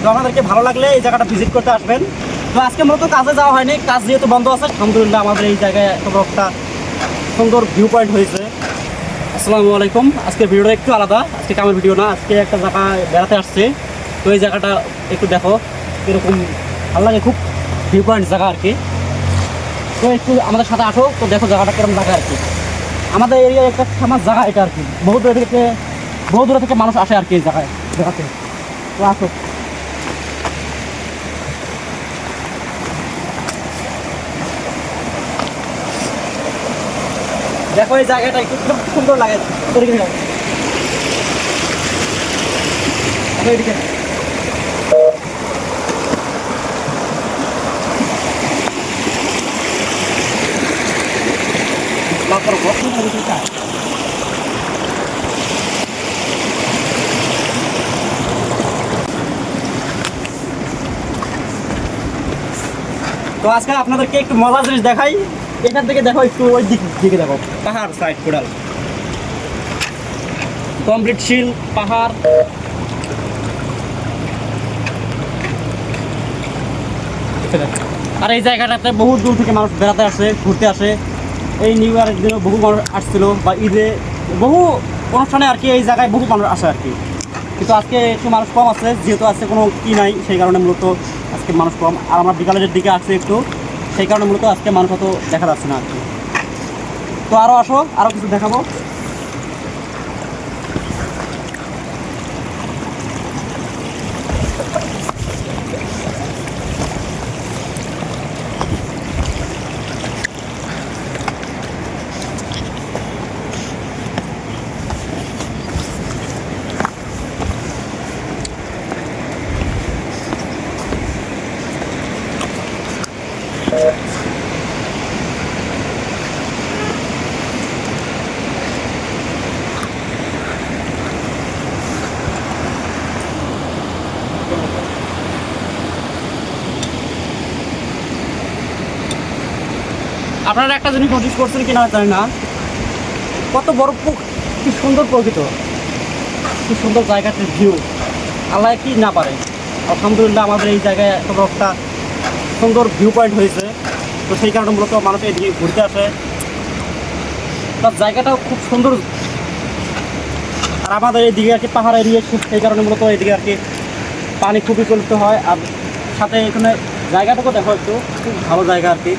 তো আমাদেরকে ভালো লাগলে এই জায়গাটা ভিজিট করতে আসবেন। তো আজকে মূলত কাজে যাওয়া হয়নি, কাজ যেহেতু বন্ধ আছে, আলহামদুলিল্লাহ আমাদের এই জায়গায় একটা সুন্দর ভিউ পয়েন্ট হয়েছে। আসসালামু আলাইকুম। আজকের ভিডিওটা একটু আলাদা, আজকে কামের ভিডিও না, আজকে একটা জায়গায় বেড়াতে আসছে। তো এই জায়গাটা একটু দেখো এরকম ভালো লাগে, খুব ভিউ পয়েন্ট জায়গা আর কি। তো একটু আমাদের সাথে আসো, তো দেখো জায়গাটা কেরকম জায়গা আর কি। আমাদের এরিয়ার একটা ফেমাস জায়গা এটা আর কি, বহু দূরে থেকে মানুষ আসে আর কি এই জায়গায় দেখাতে। তো আসো। দেখো এই জায়গাটা একটু সুন্দর লাগে। এদিকে তো আজকে আপনাদেরকে একটু মজার জিনিস দেখাই। এখান থেকে দেখো, একটু ওই দিকে দেখো, পাহাড় সাইড কোডাল কমপ্লিট শিল পাহাড়। আর এই জায়গাটাতে বহু দূর থেকে মানুষ বেড়াতে আসে, ঘুরতে আসে। এই নিউ ইয়ারের দিনেও বহু মানুষ আসছিল, বা ঈদে বহু অনুষ্ঠানে আর কি এই জায়গায় বহু মানুষ আসে আর কি। কিন্তু আজকে একটু মানুষ কম আছে, যেহেতু আজকে কোনো কি নাই, সেই কারণে মূলত আজকে মানুষ কম। আর আমরা বিকালের দিকে আসছি একটু, সেই কারণে মূলত আজকে মানুষ অত দেখা যাচ্ছে না আর কি। তো আরও আসো, আরও কিছু দেখাবো। আপনারা একটা জিনিস নোটিস করছেন কিনা জানি না, কত বড় কি সুন্দর প্রকৃত, কি সুন্দর জায়গাটির ভিউ, আল্লাহ কি না পারে। আলহামদুলিল্লাহ আমাদের এই জায়গায় এত বড় একটা সুন্দর ভিউ পয়েন্ট হয়েছে। তো সেই কারণে মূলত মানুষ এদিকে ঘুরতে আসে, তার জায়গাটাও খুব সুন্দর। আর আমাদের এইদিকে আর কি পাহাড় এরিয়া, সেই কারণে মূলত এদিকে আর কি পানি খুবই চলিত হয়। আর সাথে এখানে জায়গাটাকেও দেখো, একটু খুব ভালো জায়গা আর কি।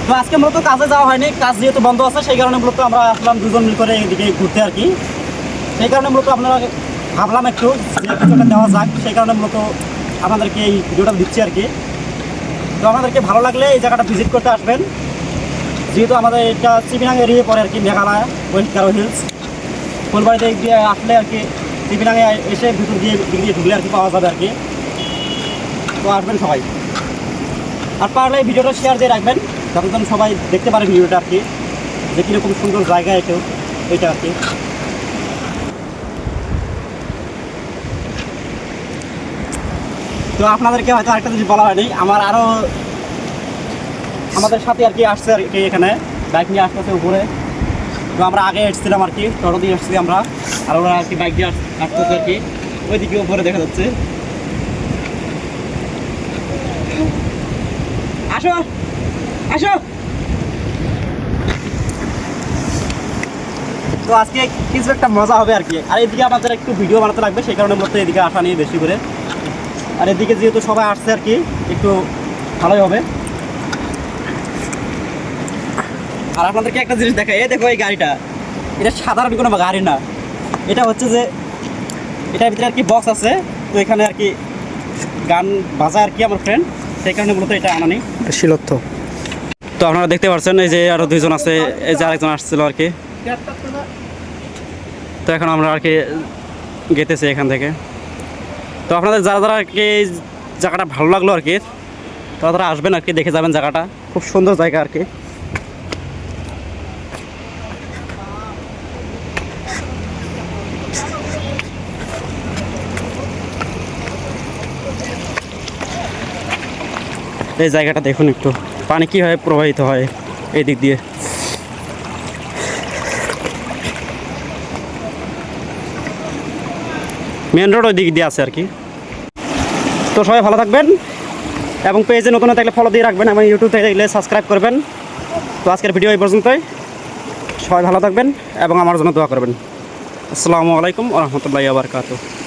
তো আজকে মূলত কাজে যাওয়া হয়নি, কাজ যেহেতু বন্ধ আছে, সেই কারণে মূলত আমরা আসলাম দুজন মিল করে এদিকে ঘুরতে আর কি। সেই কারণে মূলত আপনারা ভাবলাম একটু কিছুটা দেওয়া যাক, সেই কারণে মূলত আপনাদেরকে এই ভিডিওটা দিচ্ছি আর কি। তো আমাদেরকে ভালো লাগলে এই জায়গাটা ভিজিট করতে আসবেন। যেহেতু আমাদের এটা চিপিনাং এরিয়া পরে আর কি, মেঘালয় ওয়েস্ট গারো হিলস ফুলবাড়িতে দিয়ে আসলে আর কি, চিপিনাঙে এসে ভিতর দিয়ে ঢুকলে আর কি পাওয়া যাবে আর কি। তো আসবেন সবাই, আর পারলে এই ভিডিওটা শেয়ার দিয়ে রাখবেন, যাতে যেন সবাই দেখতে পারে ভিডিওটা আর কি, যে কীরকম সুন্দর জায়গা এটা আর কি। তো আপনাদেরকে হয়তো আরেকটা জিনিস বলা হয়নি, আমাদের সাথে আর কি আসছে আর কি, এখানে বাইক নিয়ে আসতেছে উপরে। তো আমরা আগে এসেছিলাম আর কি, টোটো দিয়ে আসছি আমরা, আর ওরা আর কি বাইক দিয়ে আসতেছে আর কি, ওইদিকে উপরে দেখা যাচ্ছে। আসো আসো। তো আজকে কিছু একটা মজা হবে আর কি। আর এদিকে আমাদের একটু ভিডিও বানাতে লাগবে, সেই কারণে মূলত এদিকে আসা নিয়ে বেশি করে। আর এদিকে যেহেতু সবাই আসছে আর কি, একটু ভালোই হবে। আর আপনাদেরকে একটা জিনিস দেখাই, এই দেখো এই গাড়িটা, এটা সাধারণ কোনো গাড়ি না, এটা হচ্ছে যে এটার ভিতরে আর কি বক্স আছে। তো এখানে আর কি গান বাজায় আর কি আমার ফ্রেন্ড, সেই কারণে মূলত এটা আনা নেই শিলত্ব। তো আপনারা দেখতে পাচ্ছেন এই যে আরও দুইজন আছে, এই যে আরেকজন আসছিল আর কি। তো এখন আমরা আর কি গেতেছি এখান থেকে। তো আপনাদের যারা যারা আর কি এই জায়গাটা ভালো লাগলো আর কি, তারা আসবেন আর কি, দেখে যাবেন জায়গাটা, খুব সুন্দর জায়গা আর কি। এই জায়গাটা দেখুন একটু, পানি কীভাবে প্রবাহিত হয় এই দিক দিয়ে। মেন রোড ওই দিক দিয়ে আছে আর কি। তো সবাই ভালো থাকবেন এবং পেজে নতুন থাকলে ফলো দিয়ে রাখবেন এবং ইউটিউব থেকে দেখলে সাবস্ক্রাইব করবেন। তো আজকের ভিডিও এই পর্যন্তই। সবাই ভালো থাকবেন এবং আমার জন্য দোয়া করবেন। আসসালামু আলাইকুম ওয়া রাহমাতুল্লাহি ওয়া বারাকাতুহু।